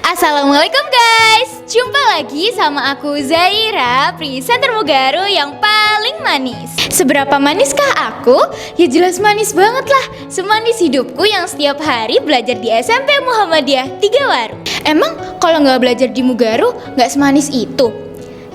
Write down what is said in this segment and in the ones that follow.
Assalamualaikum guys, jumpa lagi sama aku Zaira, presenter Mugaru yang paling manis. Seberapa maniskah aku? Ya jelas manis banget lah, semanis hidupku yang setiap hari belajar di SMP Muhammadiyah 3 Waru. Emang kalau nggak belajar di Mugaru nggak semanis itu?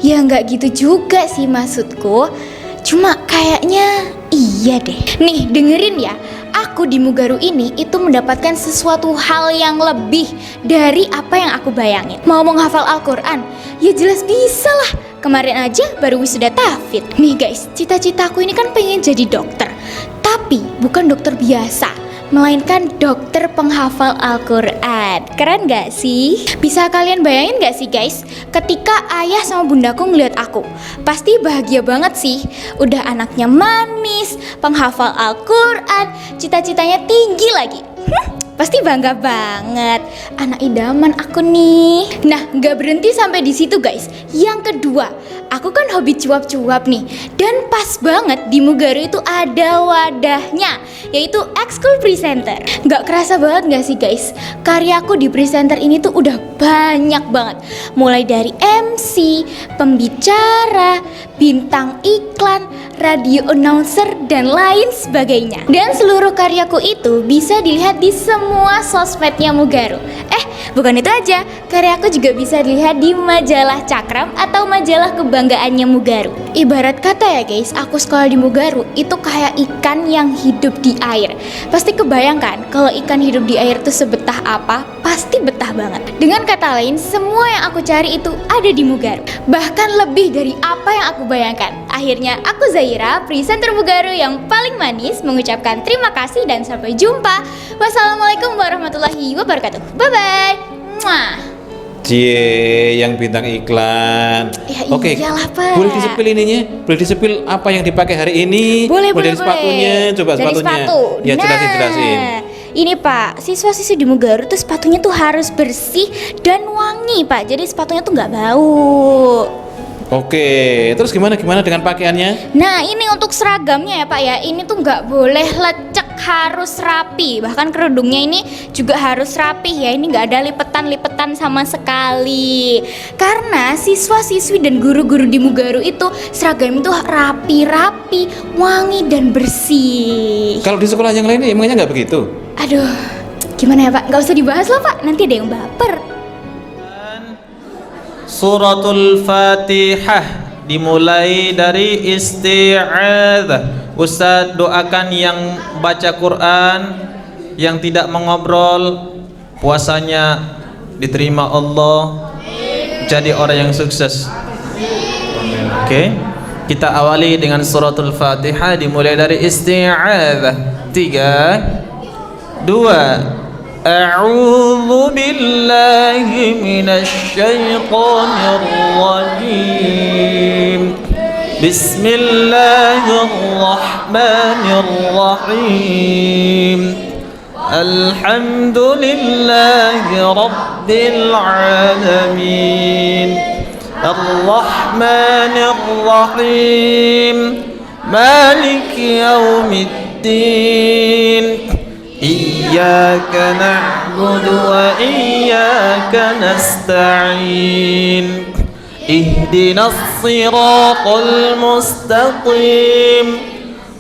Ya nggak gitu juga sih maksudku, cuma kayaknya iya deh. Nih dengerin ya, aku di Mugaru ini itu mendapatkan sesuatu hal yang lebih dari apa yang aku bayangin. Mau menghafal Al-Quran? Ya jelas bisa lah. Kemarin aja baru wisuda tahfidz. Nih guys, cita-citaku ini kan pengen jadi dokter. Tapi bukan dokter biasa, melainkan dokter penghafal Al-Quran. Keren gak sih? Bisa kalian bayangin gak sih guys, ketika ayah sama bundaku ngeliat aku, pasti bahagia banget sih. Udah anaknya manis, penghafal Al-Quran, cita-citanya tinggi lagi. Pasti bangga banget, anak idaman aku nih. Nah, gak berhenti sampai di situ guys. Yang kedua, aku kan hobi cuap-cuap nih. Dan pas banget di Mugaru itu ada wadahnya, yaitu ekskul presenter. Gak kerasa banget gak sih guys, karyaku di presenter ini tuh udah banyak banget. Mulai dari MC, pembicara, bintang iklan, radio announcer, dan lain sebagainya. Dan seluruh karyaku itu bisa dilihat di semua sosmednya Mugaru. Bukan itu aja, karyaku juga bisa dilihat di majalah Cakram atau majalah kebanggaannya Mugaru. Ibarat kata ya guys, aku sekolah di Mugaru itu kayak ikan yang hidup di air. Pasti kebayangkan kalau ikan hidup di air itu sebetah apa? Pasti betah banget. Dengan kata lain, semua yang aku cari itu ada di Mugaru. Bahkan lebih dari apa yang aku bayangkan. Akhirnya aku Zaira, presenter Mugaru yang paling manis, mengucapkan terima kasih dan sampai jumpa. Wassalamualaikum warahmatullahi wabarakatuh. Bye-bye. Mwah. Cie, yang bintang iklan. Ya Oke, iyalah, Pak. boleh disepil ininya? Boleh disepil apa yang dipakai hari ini? Boleh. Dari sepatunya, coba dari sepatunya. Sepatu. Ya, jelasin. Ini Pak, siswa-siswi di Mugaru tuh sepatunya tuh harus bersih dan wangi Pak. Jadi sepatunya tuh nggak bau. Oke, terus gimana dengan pakaiannya? Nah ini untuk seragamnya ya Pak ya. Ini tuh nggak boleh lecek, harus rapi. Bahkan kerudungnya ini juga harus rapi ya. Ini nggak ada lipetan-lipetan sama sekali. Karena siswa-siswi dan guru-guru di Mugaru itu seragam itu rapi-rapi, wangi dan bersih. Kalau di sekolah yang lain emangnya nggak begitu? Aduh, gimana ya Pak? Nggak usah dibahas lah Pak, nanti ada yang baper. Suratul Fatihah dimulai dari isti'adzah. Ustaz doakan yang baca Quran, yang tidak mengobrol, puasanya diterima Allah, jadi orang yang sukses. Oke, kita awali dengan suratul Fatihah dimulai dari isti'adzah. 3, 2, A'udzu billahi minasy syaithanir rajim. Bismillahirrahmanirrahim. Alhamdulillahi rabbil alamin. Arrahmanir rahim. Maliki yaumiddin. Iyyaka na'budu wa iyyaka nasta'in. Ihdinas siratal mustaqim.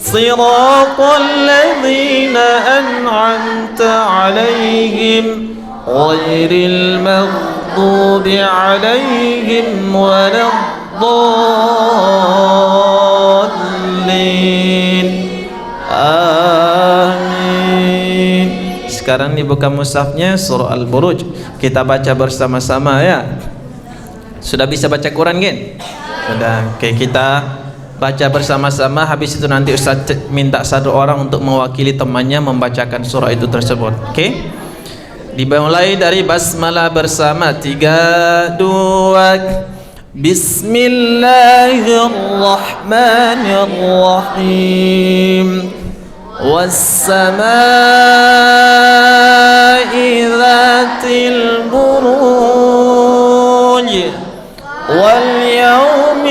Siratal ladzina an'amta 'alaihim ghairil maghdubi 'alaihim waladdallin. Sekarang dibuka mushafnya surah Al-Buruj. Kita baca bersama-sama ya. Sudah bisa baca Quran kan? Sudah. Oke, kita baca bersama-sama. Habis itu nanti Ustaz minta satu orang untuk mewakili temannya membacakan surah itu tersebut. Oke? Dimulai dari basmalah bersama. 3, 2. Bismillahirrahmanirrahim. والسماء ذات البروج واليوم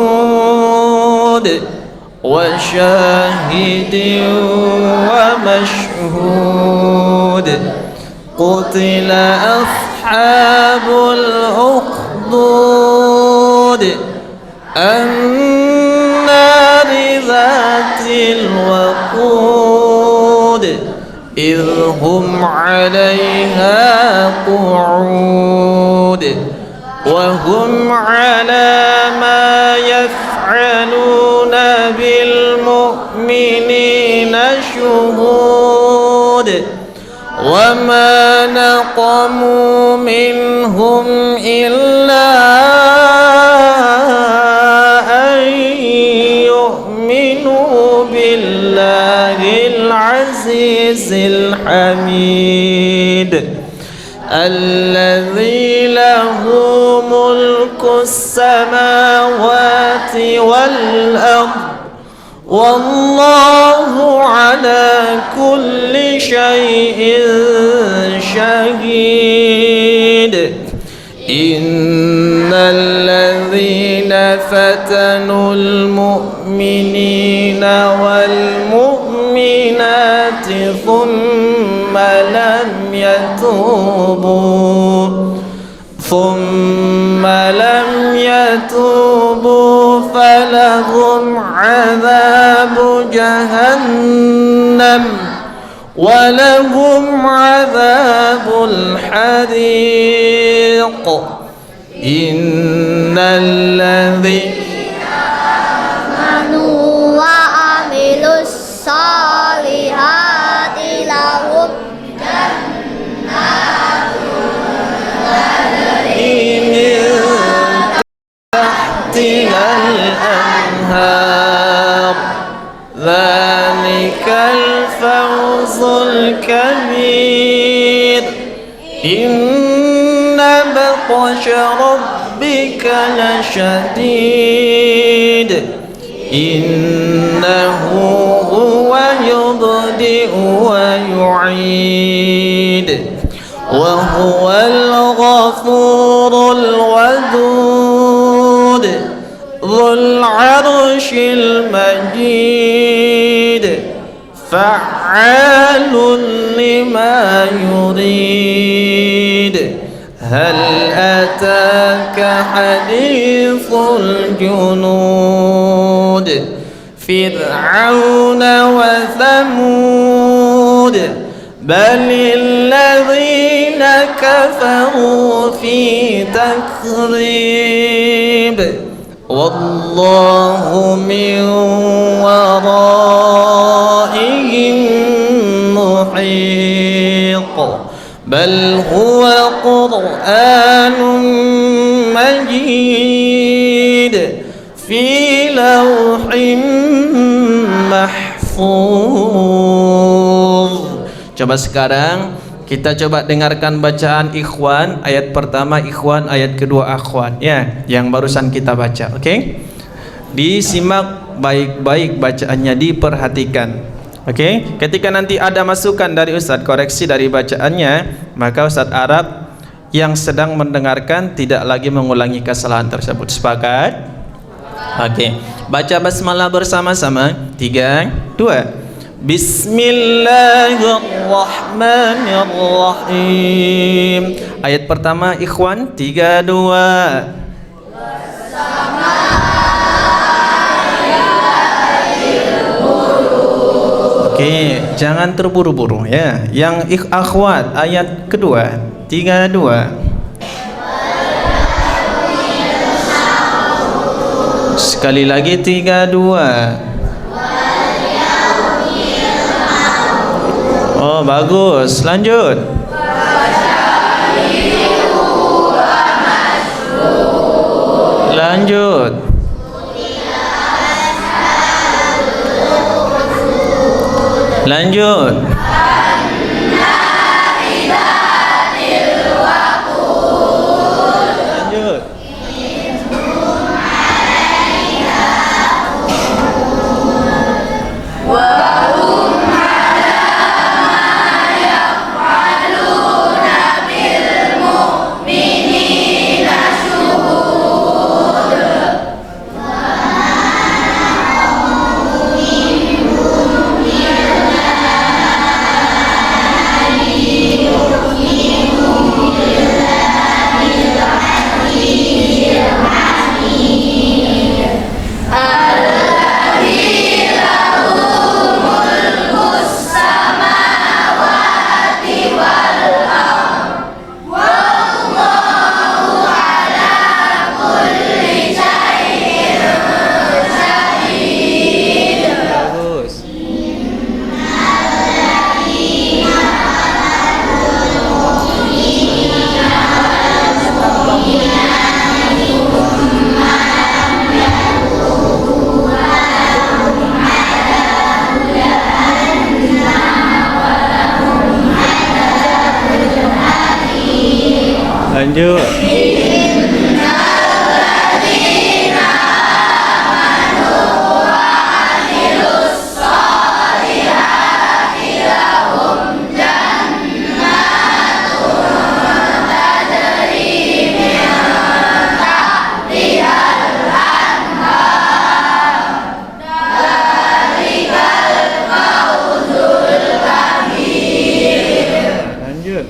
الموعود وشاهد ومشهود قتل أصحاب الأخدود النار ذات الوقود إذ هم عليها قعود وهم على ما يفعلون بالمؤمنين شهود وما نقموا منهم إلا أن يؤمنوا بالله العزيز الحميد الذي له ملك السماوات والأرض والله على كل شيء شهيد إن الذين فتنوا المؤمنين والمؤمنات ثم لم يتوبوا فلهم عذاب جهنم ولهم عذاب الحريق إن الذين آمنوا وعملوا الصالحات لهم جنات تجري من تحتها الأنهار ذلك الفوز الكبير إن بطش ربك لشديد إنه هو يبدئ ويعيد وهو الغفور الودود ذو العرش المجيد فعال لما يريد هل أتاك حديث الجنود فرعون وثمود بل الذين كفروا في تكذيب والله من ورائهم محيط بل هو قرآن مجيد في لوح محفوظ. Coba sekarang kita coba dengarkan bacaan ikhwan ayat pertama, ikhwan ayat kedua akhwat ya, yang barusan kita baca. Oke? Disimak baik-baik bacaannya, diperhatikan. Oke? Ketika nanti ada masukan dari Ustadz, koreksi dari bacaannya, maka Ustadz Arab yang sedang mendengarkan tidak lagi mengulangi kesalahan tersebut. Sepakat? Oke. Baca basmalah bersama-sama. 3, 2. Bismillahirrahmanirrahim. Ayat pertama ikhwan 3, 2. Oke, jangan terburu-buru ya. Yang akhwat ayat kedua 3, 2. Sekali lagi 3, 2. Oh bagus, lanjut. Lanjut. Lanjut. Lanjut. Lanjut. Lanjut.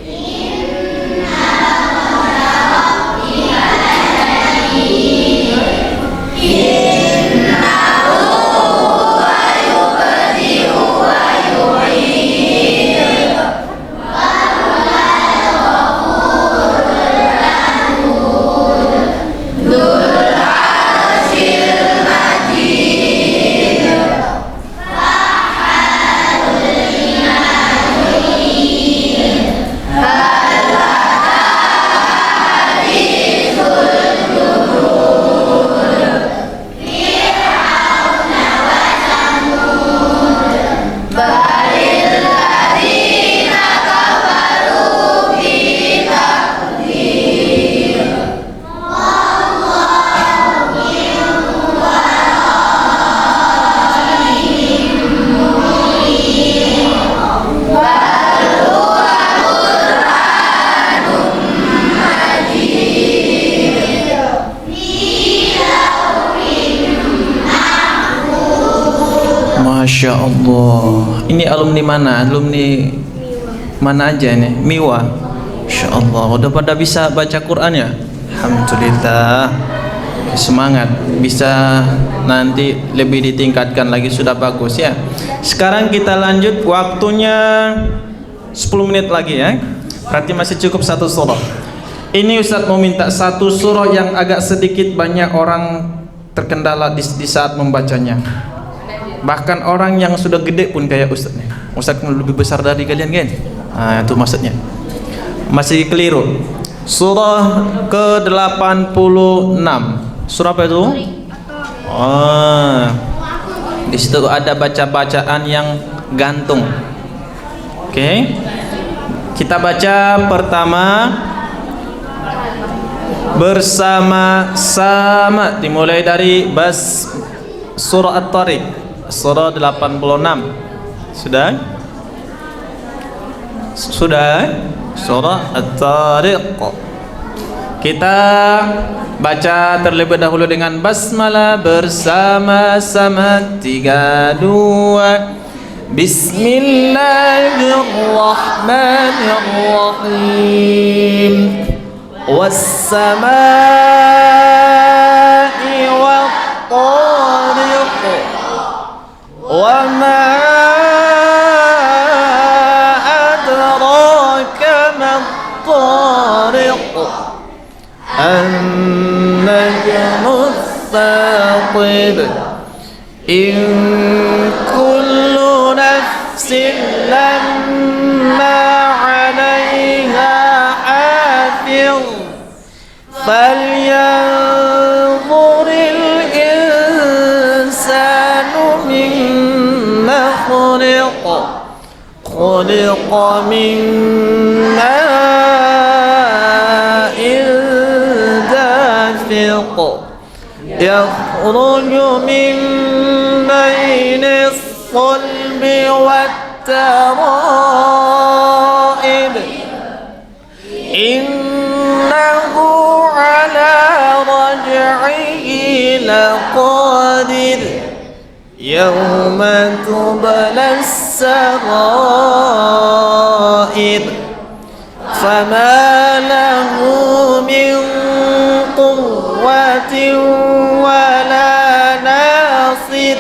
Masya Allah. Ini alumni mana? Alumni mana aja nih? Miwa. Masya Allah. Udah pada bisa baca Quran ya? Alhamdulillah. Semangat. Bisa nanti lebih ditingkatkan lagi, sudah bagus ya. Sekarang kita lanjut, waktunya 10 menit lagi ya. Berarti masih cukup satu surah. Ini Ustadz mau minta satu surah yang agak sedikit banyak orang terkendala di saat membacanya. Bahkan orang yang sudah gede pun kayak Ustadz nih. Ustadz lebih besar dari kalian kan? Nah, itu maksudnya. Masih keliru. Surah ke-86. Surah apa itu? Oh. Di situ ada baca-bacaan yang gantung. Oke. Kita baca pertama bersama-sama, dimulai dari surah At-Tariq. Surah 86. Sudah? Sudah? Surah At-Tariq. Kita baca terlebih dahulu dengan basmalah bersama-sama. 3, 2. Bismillahirrahmanirrahim. Was-samaa'i wat-tariq. وما أدراك ما الطارق النجم الثاقب إن كل نفس لما عليها حافظ فلينظر الإنسان مما خلق من ماء دافق يخرج من بين الصلب والترائب إنه على رجعه لقادر يوم تبلى السرائر فما له من قوة ولا ناصر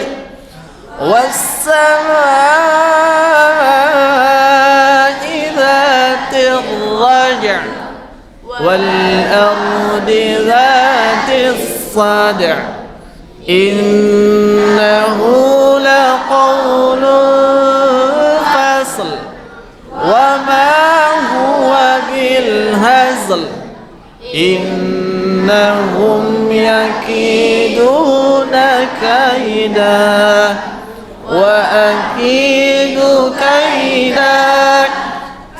والسماء ذات الرجع والأرض ذات الصدع إنه لقول فصل وما هو بالهزل إنهم يكيدون كيدا وأكيد كيدا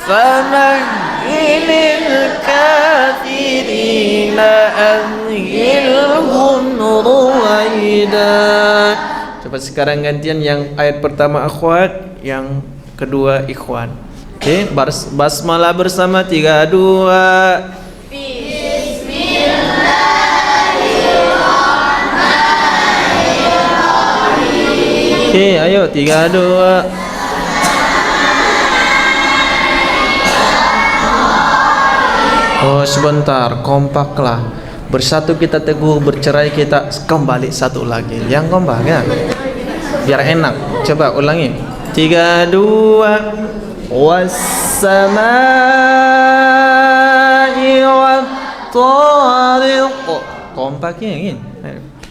فمهل الكافرين Sekarang gantian yang ayat pertama akhwat, yang kedua ikhwan. Oke, basmalah bersama 3 2. Oke, ayo 3 2. Oh, sebentar, kompaklah. Bersatu kita teguh, bercerai kita kembali satu lagi. Yang kompak ya. Biar enak. Coba ulangi. 3 2. Was-samaa'i wat-thariq. Kompaknya ini.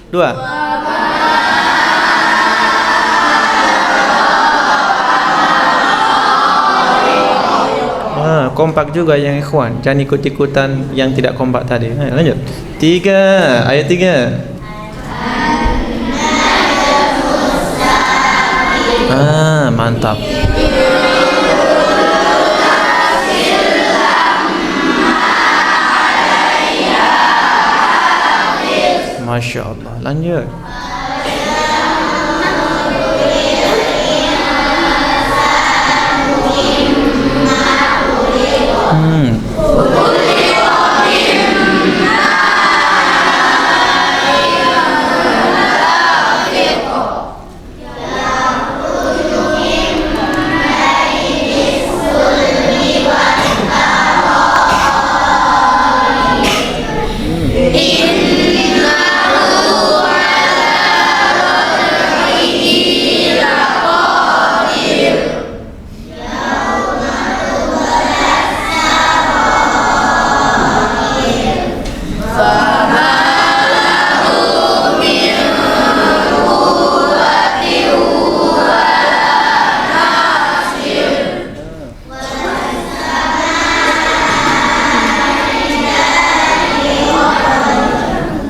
2. Kompak juga yang ikhwan. Jangan ikut-ikutan yang tidak kompak tadi. Lanjut. 3, ayat 3. Mantap. Masya Allah. Lanjut.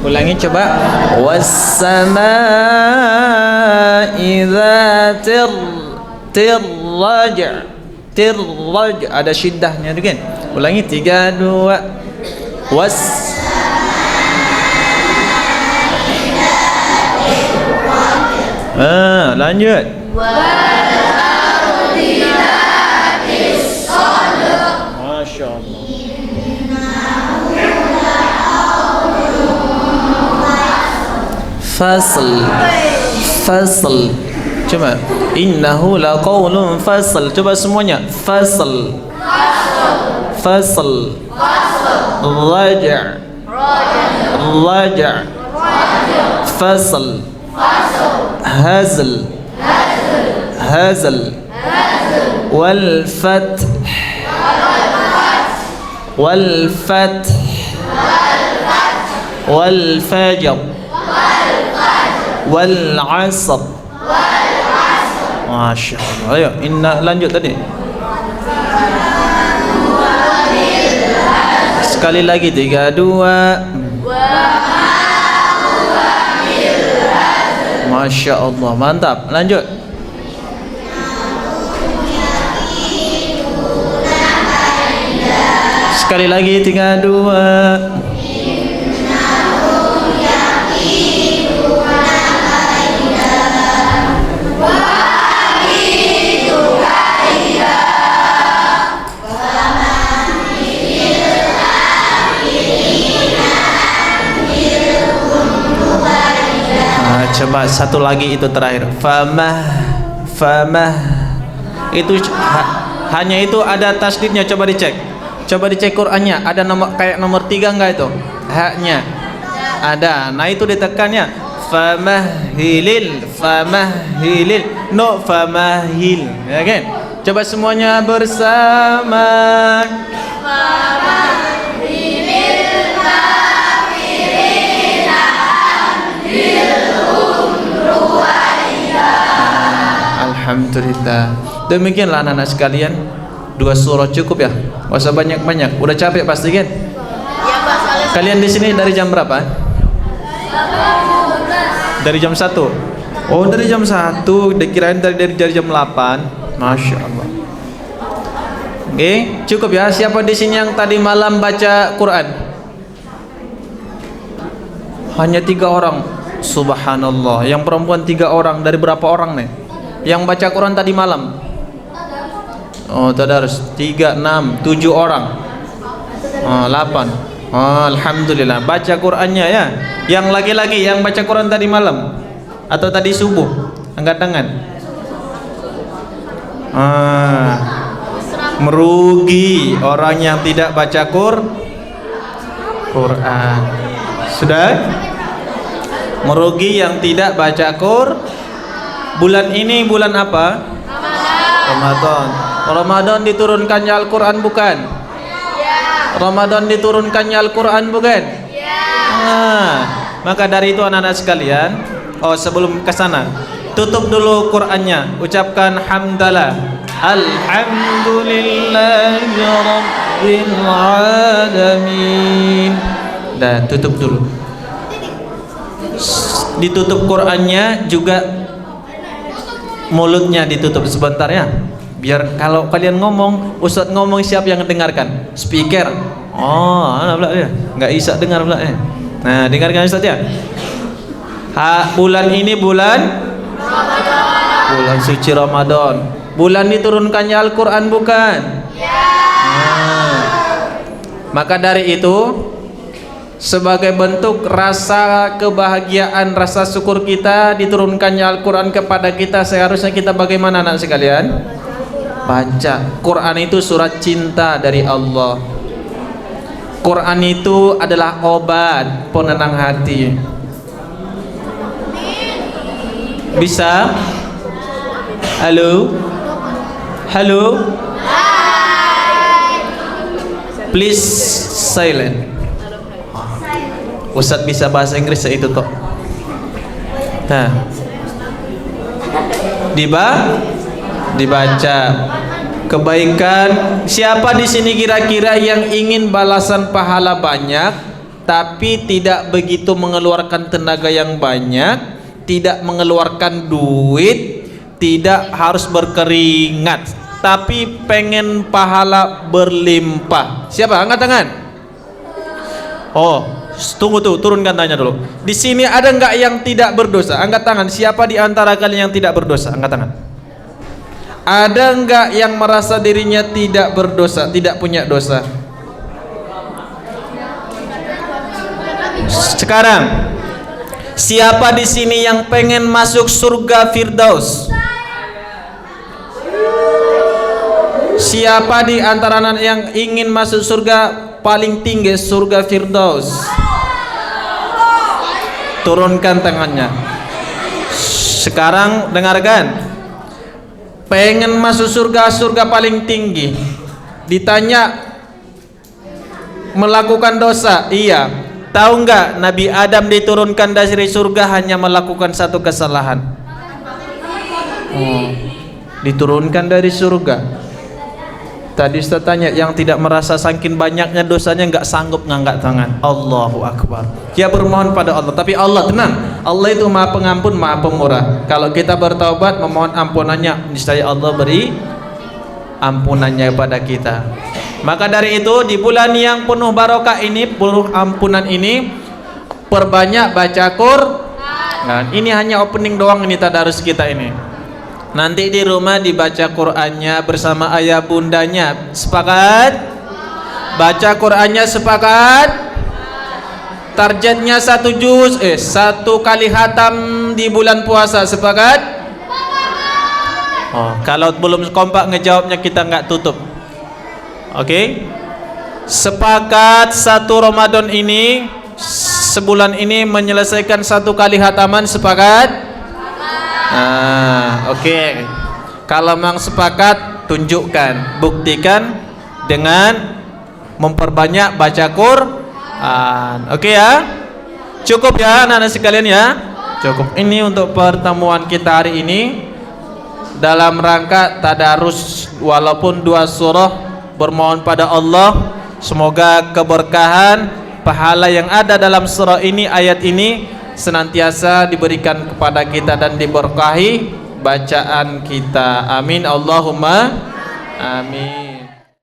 Ulangi coba. Was-samaa'i dzatir tirraj'. Tirraj' ada syiddahnya kan? Ulangi 3 2. Was lanjut. Masya Allah. Fasl. Coba. Innahu laqaulun fasl. Coba semuanya. Fasl. Raja'. Fasl. hazl wal fath wal fajr wal asr. Masya Allah. Ayo, lanjut tadi. Sekali lagi 3 2. Masya Allah, mantap. Lanjut. Sekali lagi 3 2. Coba satu lagi itu terakhir. Famah itu hanya itu ada tasdidnya. Coba dicek Qur'annya. Ada nomor kayak nomor 3 enggak itu? Haknya ada. Nah itu ditekannya. Famahil no famahil, ya kan? Coba semuanya bersama. Alhamdulillah. Demikianlah anak-anak sekalian, 2 surah cukup ya. Gak usah banyak-banyak. Udah capek pasti kan? Kalian di sini dari jam berapa? Dari jam 1. Oh, dari jam 1. Dikirain dari jam 8. Masya Allah. Oke, cukup ya. Siapa di sini yang tadi malam baca Quran? Hanya 3 orang. Subhanallah. Yang perempuan 3 orang. Dari berapa orang nih yang baca Quran tadi malam? Oh, tadarus 3, 6, 7 orang. 8. Alhamdulillah. Baca Qurannya ya. Yang laki-laki yang baca Quran tadi malam atau tadi subuh, angkat tangan. Merugi orang yang tidak baca Quran. Sudah? Merugi yang tidak baca Bulan ini bulan apa? Ramadan. Ramadan diturunkannya Al-Quran bukan? Ramadan diturunkannya Al-Quran bukan? Maka dari itu anak-anak sekalian, sebelum ke sana, tutup dulu Qurannya, ucapkan hamdalah. Alhamdulillahi Rabbil Alamin. Dan tutup dulu. Ditutup Qurannya juga, mulutnya ditutup sebentar ya. Biar kalau kalian ngomong, Ustaz ngomong siapa yang dengarkan? Speaker. Nggak bisa dengar pula ya. Nah, dengarkan Ustaz ya. Bulan ini bulan suci Ramadan. Bulan diturunkannya Al-Quran bukan? Maka dari itu, sebagai bentuk rasa kebahagiaan, rasa syukur kita diturunkannya Al-Quran kepada kita, seharusnya kita bagaimana anak sekalian? Baca. Quran itu surat cinta dari Allah. Quran itu adalah obat penenang hati. Bisa? Halo? Halo? Please silent. Ustaz bisa bahasa Inggris itu toh. Nah, dibaca. Kebaikan. Siapa di sini kira-kira yang ingin balasan pahala banyak, tapi tidak begitu mengeluarkan tenaga yang banyak, tidak mengeluarkan duit, tidak harus berkeringat, tapi pengen pahala berlimpah? Siapa? Angkat tangan. Tunggu tuh, turunkan tangannya dulu. Di sini ada nggak yang tidak berdosa? Angkat tangan. Siapa di antara kalian yang tidak berdosa? Angkat tangan. Ada nggak yang merasa dirinya tidak berdosa, tidak punya dosa? Sekarang, siapa di sini yang pengen masuk surga Firdaus? Siapa di antara anak yang ingin masuk surga paling tinggi, surga Firdaus? Turunkan tangannya. Sekarang dengarkan. Pengen masuk surga paling tinggi. Ditanya melakukan dosa, iya. Tahu nggak Nabi Adam diturunkan dari surga hanya melakukan satu kesalahan? Diturunkan dari surga. Tadi Ustaz tanya, yang tidak merasa saking banyaknya dosanya nggak sanggup ngangkat tangan. Allahu Akbar. Dia bermohon pada Allah, tapi Allah tenang. Allah itu Maha Pengampun, Maha Pemurah. Kalau kita bertaubat memohon ampunannya, niscaya Allah beri ampunannya kepada kita. Maka dari itu di bulan yang penuh barokah ini, penuh ampunan ini, perbanyak baca Quran. Ini hanya opening doang ini tadarus kita ini. Nanti di rumah dibaca Qur'annya bersama ayah bundanya. Sepakat? Baca Qur'annya sepakat? Targetnya 1 juz, 1 kali khatam di bulan puasa. Sepakat? Kalau belum kompak ngejawabnya kita nggak tutup. Oke? Sepakat 1 Ramadan ini, sebulan ini menyelesaikan 1 kali khataman. Sepakat? Oke. Kalau memang sepakat, tunjukkan, buktikan dengan memperbanyak baca Quran. Oke ya? Cukup ya anak-anak sekalian ya? Cukup. Ini untuk pertemuan kita hari ini dalam rangka tadarus walaupun 2 surah, bermohon pada Allah semoga keberkahan pahala yang ada dalam surah ini, ayat ini senantiasa diberikan kepada kita dan diberkahi bacaan kita. Amin Allahumma amin.